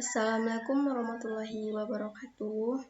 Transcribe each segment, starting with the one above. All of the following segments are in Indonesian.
Assalamualaikum warahmatullahi wabarakatuh.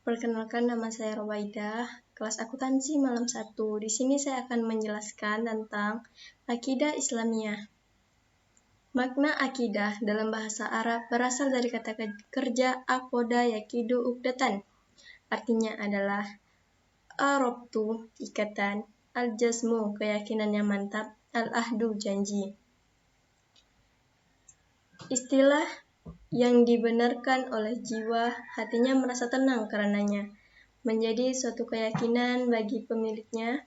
Perkenalkan, nama saya Rawaidah, kelas akuntansi malam 1. Di sini saya akan menjelaskan tentang akidah Islamiyah. Makna akidah dalam bahasa Arab berasal dari kata kerja aqoda yaqidu uqdatan. Artinya adalah arabtu, ikatan, al-jazmu, keyakinan yang mantap, al-ahdu, janji. Istilah yang dibenarkan oleh jiwa, hatinya merasa tenang karenanya, menjadi suatu keyakinan bagi pemiliknya,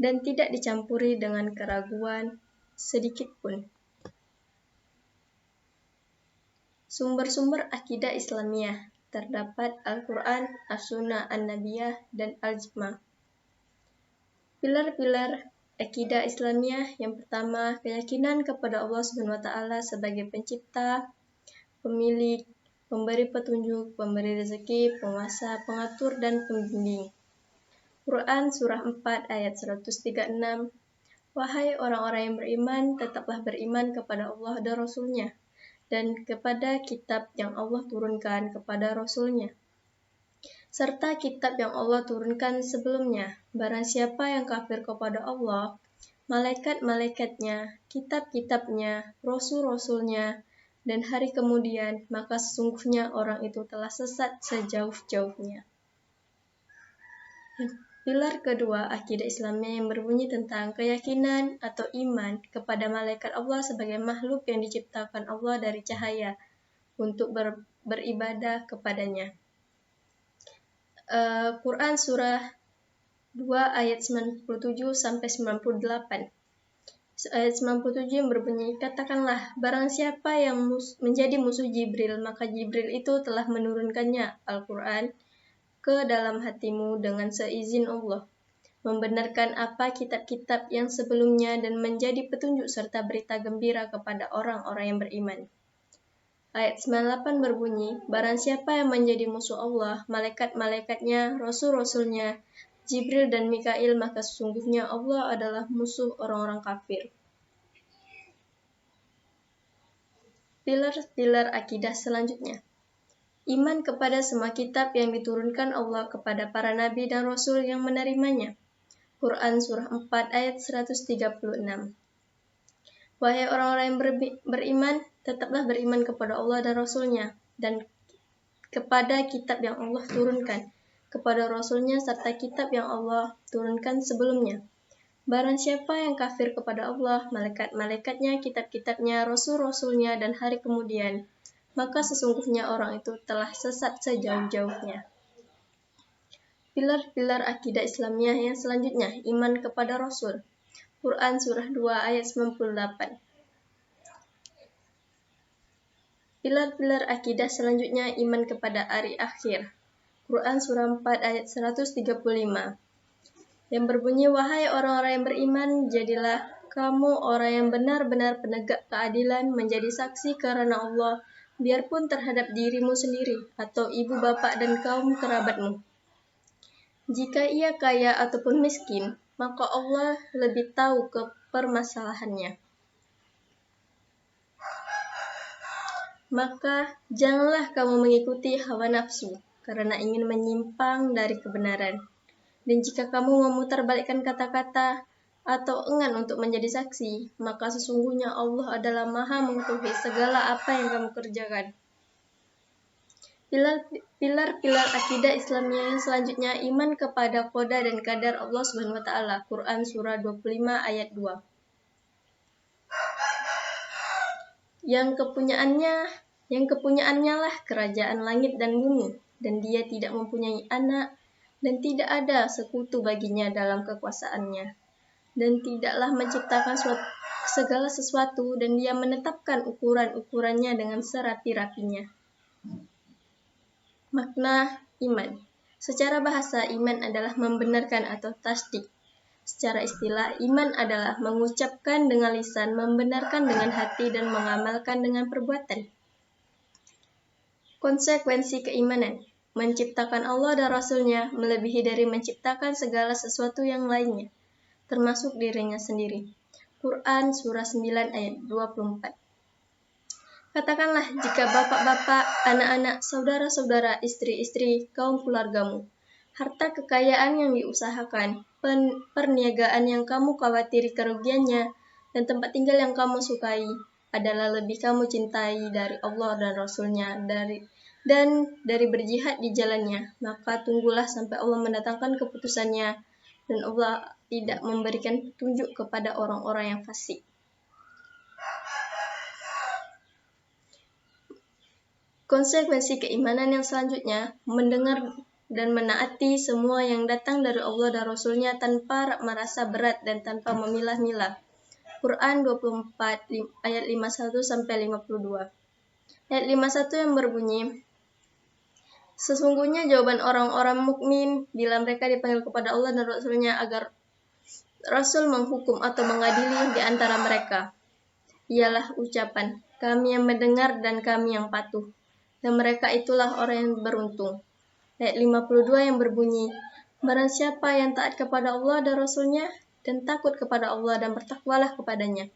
dan tidak dicampuri dengan keraguan sedikit pun. Sumber-sumber akidah Islamiyah terdapat Al-Quran, As-Sunnah An-Nabiyah, dan Al-Ijma'. Pilar-pilar akidah Islamiyah yang pertama, keyakinan kepada Allah SWT sebagai pencipta, pemilik, pemberi petunjuk, pemberi rezeki, penguasa, pengatur, dan pembimbing. Quran Surah 4 ayat 136. Wahai orang-orang yang beriman, tetaplah beriman kepada Allah dan Rasul-Nya, dan kepada kitab yang Allah turunkan kepada Rasul-Nya, serta kitab yang Allah turunkan sebelumnya. Barang siapa yang kafir kepada Allah, malaikat-malaikatnya, kitab-kitabnya, rasul-rasulnya, dan hari kemudian, maka sesungguhnya orang itu telah sesat sejauh-jauhnya. Pilar kedua, akidah Islamiyah yang berbunyi tentang keyakinan atau iman kepada malaikat Allah sebagai makhluk yang diciptakan Allah dari cahaya untuk beribadah kepadanya. Quran Surah 2 ayat 97-98. Ayat 97 yang berbunyi, katakanlah, barang siapa yang menjadi musuh Jibril, maka Jibril itu telah menurunkannya, Al-Quran, ke dalam hatimu dengan seizin Allah, membenarkan apa kitab-kitab yang sebelumnya dan menjadi petunjuk serta berita gembira kepada orang-orang yang beriman. Ayat 98 berbunyi, barang siapa yang menjadi musuh Allah, malaikat-malaikatnya, rasul-rasulnya, Jibril dan Mikail, maka sesungguhnya Allah adalah musuh orang-orang kafir. Pilar-pilar akidah selanjutnya. Iman kepada semua kitab yang diturunkan Allah kepada para nabi dan rasul yang menerimanya. Quran Surah 4 ayat 136. Wahai orang-orang yang beriman, tetaplah beriman kepada Allah dan Rasul-Nya, dan kepada kitab yang Allah turunkan kepada Rasul-Nya serta kitab yang Allah turunkan sebelumnya. Barang siapa yang kafir kepada Allah, malaikat-malaikatnya, kitab-kitabnya, rasul-rasulnya, dan hari kemudian, maka sesungguhnya orang itu telah sesat sejauh-jauhnya. Pilar-pilar akidah Islamiyah yang selanjutnya, iman kepada Rasul. Quran Surah 2 ayat 98. Pilar-pilar akidah selanjutnya, iman kepada hari akhir. Quran Surah 4 ayat 135. Yang berbunyi, wahai orang-orang yang beriman, jadilah kamu orang yang benar-benar penegak keadilan, menjadi saksi karena Allah, biarpun terhadap dirimu sendiri, atau ibu bapak dan kaum kerabatmu. Jika ia kaya ataupun miskin, maka Allah lebih tahu permasalahannya. Maka janganlah kamu mengikuti hawa nafsu, karena ingin menyimpang dari kebenaran. Dan jika kamu memutarbalikkan kata-kata atau enggan untuk menjadi saksi, maka sesungguhnya Allah adalah Maha mengetahui segala apa yang kamu kerjakan. Pilar-pilar akidah Islamiyah yang selanjutnya, iman kepada qada dan qadar Allah SWT. Quran Surah 25 ayat 2. Yang kepunyaannya lah kerajaan langit dan bumi, dan dia tidak mempunyai anak, dan tidak ada sekutu baginya dalam kekuasaannya, dan tidaklah menciptakan segala sesuatu, dan dia menetapkan ukuran-ukurannya dengan serapi-rapinya. Makna iman. Secara bahasa, iman adalah membenarkan atau tasdik. Secara istilah, iman adalah mengucapkan dengan lisan, membenarkan dengan hati, dan mengamalkan dengan perbuatan. Konsekuensi keimanan. Menciptakan Allah dan Rasul-Nya melebihi dari menciptakan segala sesuatu yang lainnya, termasuk dirinya sendiri. Quran Surah 9 ayat 24. Katakanlah jika bapak-bapak, anak-anak, saudara-saudara, istri-istri, kaum keluargamu, harta kekayaan yang diusahakan, perniagaan yang kamu khawatiri kerugiannya, dan tempat tinggal yang kamu sukai, adalah lebih kamu cintai dari Allah dan Rasul-Nya dan dari berjihad di jalannya, maka tunggulah sampai Allah mendatangkan keputusannya, dan Allah tidak memberikan petunjuk kepada orang-orang yang fasik. Konsekuensi keimanan yang selanjutnya, mendengar dan menaati semua yang datang dari Allah dan Rasul-Nya tanpa merasa berat dan tanpa memilah-milah. Quran 24 ayat 51 sampai 52. Ayat 51 yang berbunyi, sesungguhnya jawaban orang-orang mukmin bila mereka dipanggil kepada Allah dan Rasul-Nya agar Rasul menghukum atau mengadili di antara mereka, ialah ucapan, kami yang mendengar dan kami yang patuh. Dan mereka itulah orang yang beruntung. Ayat 52 yang berbunyi, barang siapa yang taat kepada Allah dan Rasul-Nya dan takut kepada Allah dan bertakwalah kepadanya,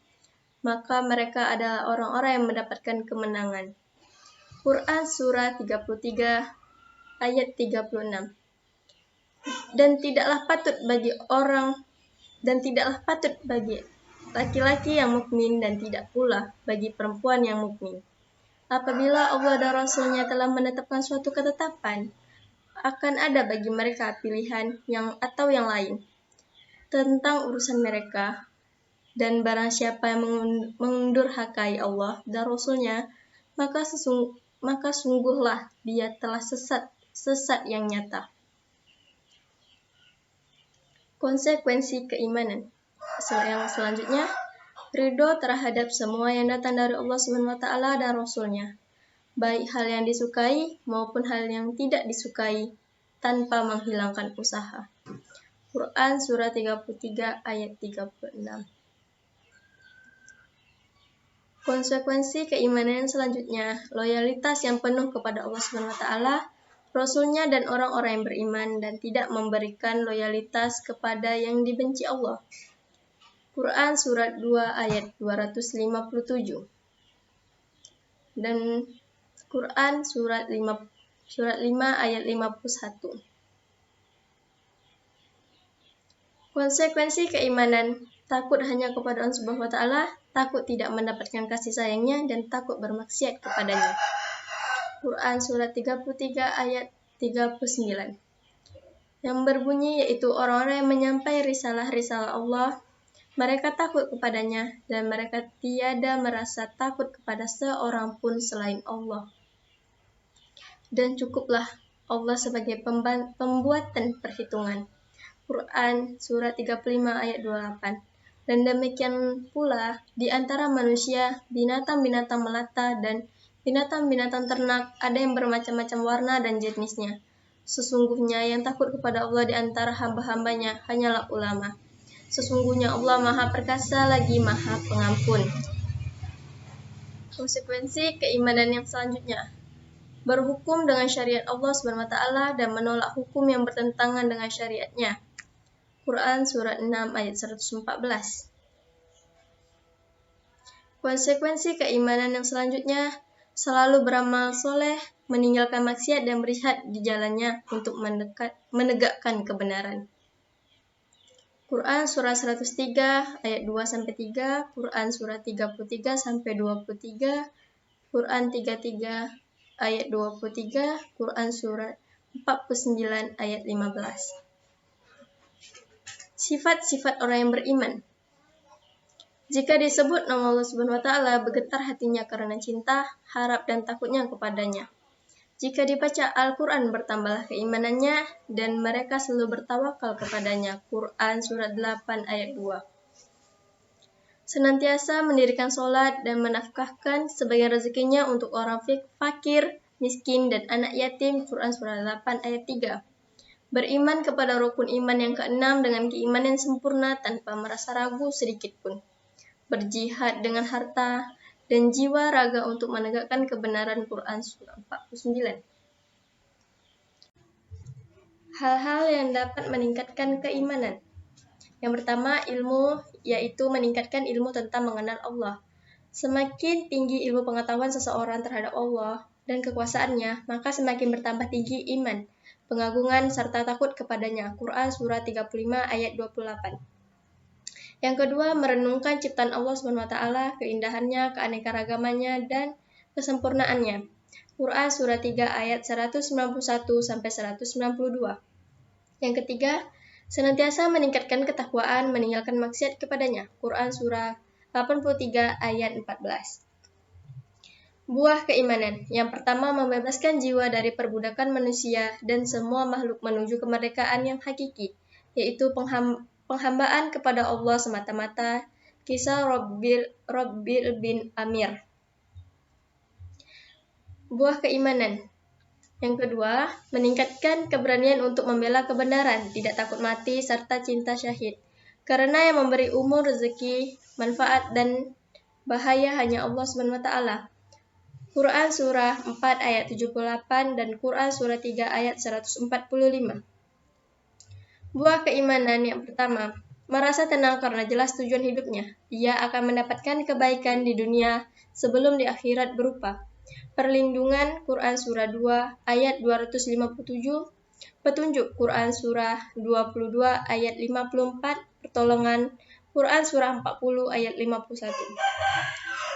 maka mereka adalah orang-orang yang mendapatkan kemenangan. Quran Surah 33 ayat 36. Dan tidaklah patut bagi laki-laki yang mukmin dan tidak pula bagi perempuan yang mukmin, apabila Allah dan Rasul-Nya telah menetapkan suatu ketetapan, akan ada bagi mereka pilihan yang lain tentang urusan mereka, dan barang siapa yang mendurhakai Allah dan Rasul-Nya, maka sungguhlah dia telah sesat yang nyata. Konsekuensi keimanan yang selanjutnya, ridho terhadap semua yang datang dari Allah SWT dan Rasul-Nya, baik hal yang disukai maupun hal yang tidak disukai, tanpa menghilangkan usaha. Quran Surah 33 ayat 36. Konsekuensi keimanan selanjutnya, loyalitas yang penuh kepada Allah SWT, Rasul-Nya dan orang-orang yang beriman dan tidak memberikan loyalitas kepada yang dibenci Allah. Quran Surat 2 ayat 257. Dan Quran Surat 5 ayat 51. Konsekuensi keimanan, takut hanya kepada Allah Subhanahu wa Ta'ala, takut tidak mendapatkan kasih sayangnya, dan takut bermaksiat kepadanya. Quran Surat 33 ayat 39. Yang berbunyi yaitu orang-orang yang menyampai risalah-risalah Allah, mereka takut kepadanya, dan mereka tiada merasa takut kepada seorang pun selain Allah. Dan cukuplah Allah sebagai pembuatan perhitungan. Quran Surat 35 ayat 28. Dan demikian pula di antara manusia, binatang-binatang melata dan binatang-binatang ternak, ada yang bermacam-macam warna dan jenisnya. Sesungguhnya yang takut kepada Allah di antara hamba-hambanya hanyalah ulama. Sesungguhnya Allah Maha Perkasa lagi Maha Pengampun. Konsekuensi keimanan yang selanjutnya, berhukum dengan syariat Allah SWT dan menolak hukum yang bertentangan dengan syariatnya. Quran Surat 6 ayat 114. Konsekuensi keimanan yang selanjutnya, selalu beramal soleh, meninggalkan maksiat dan berjihad di jalannya untuk menegakkan kebenaran. Quran Surah 103 ayat 2-3, Quran Surah 33-23, Quran 33 ayat 23, Quran Surah 49 ayat 15. Sifat-sifat orang yang beriman. Jika disebut nama Allah Subhanahu wa Ta'ala, bergetar hatinya karena cinta, harap dan takutnya kepadanya. Jika dibaca Al-Quran, bertambahlah keimanannya, dan mereka selalu bertawakal kepadanya. Quran Surat 8 ayat 2. Senantiasa mendirikan sholat dan menafkahkan sebagian rezekinya untuk orang fakir, miskin, dan anak yatim. Quran Surat 8 ayat 3. Beriman kepada rukun iman yang keenam dengan keimanan sempurna tanpa merasa ragu sedikit pun. Berjihad dengan harta dan jiwa raga untuk menegakkan kebenaran. Quran Surah 49. Hal-hal yang dapat meningkatkan keimanan. Yang pertama, ilmu, yaitu meningkatkan ilmu tentang mengenal Allah. Semakin tinggi ilmu pengetahuan seseorang terhadap Allah dan kekuasaannya, maka semakin bertambah tinggi iman, pengagungan, serta takut kepadanya. Quran Surah 35 ayat 28. Yang kedua, merenungkan ciptaan Allah SWT, keindahannya, keanekaragamannya, dan kesempurnaannya. Quran Surah 3 ayat 191-192. Yang ketiga, senantiasa meningkatkan ketakwaan, meninggalkan maksiat kepadanya. Quran Surah 83 ayat 14. Buah keimanan. Yang pertama, membebaskan jiwa dari perbudakan manusia dan semua makhluk menuju kemerdekaan yang hakiki, yaitu penghambaan kepada Allah semata-mata. Kisah Robbil bin Amir. Buah keimanan. Yang kedua, meningkatkan keberanian untuk membela kebenaran, tidak takut mati, serta cinta syahid. Karena yang memberi umur, rezeki, manfaat, dan bahaya hanya Allah SWT. Quran Surah 4 ayat 78 dan Quran Surah 3 ayat 145. Buah keimanan yang pertama, merasa tenang karena jelas tujuan hidupnya. Ia akan mendapatkan kebaikan di dunia sebelum di akhirat berupa perlindungan. Quran Surah 2 ayat 257, petunjuk. Quran Surah 22 ayat 54, pertolongan. Quran Surah 40 ayat 51.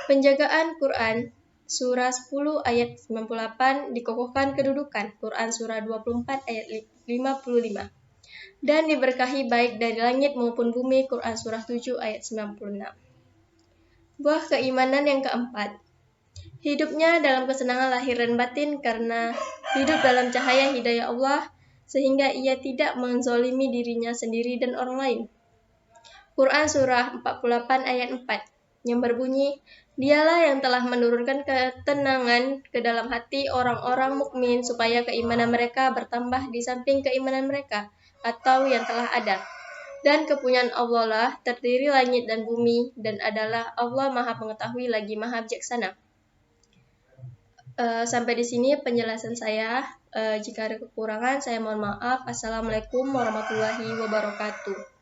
Penjagaan. Quran Surah 10 ayat 98, dikokohkan kedudukan. Quran Surah 24 ayat 55. Dan diberkahi baik dari langit maupun bumi. Quran Surah 7 ayat 96. Buah keimanan yang keempat, hidupnya dalam kesenangan lahir dan batin karena hidup dalam cahaya hidayah Allah, sehingga ia tidak menzolimi dirinya sendiri dan orang lain. Quran Surah 48 ayat 4, yang berbunyi, Dialah yang telah menurunkan ketenangan ke dalam hati orang-orang mukmin supaya keimanan mereka bertambah di samping keimanan mereka, atau yang telah ada. Dan kepunyaan Allah lah terdiri langit dan bumi, dan adalah Allah Maha Mengetahui lagi Maha Bijaksana. Sampai di sini penjelasan saya. Jika ada kekurangan, saya mohon maaf. Assalamualaikum warahmatullahi wabarakatuh.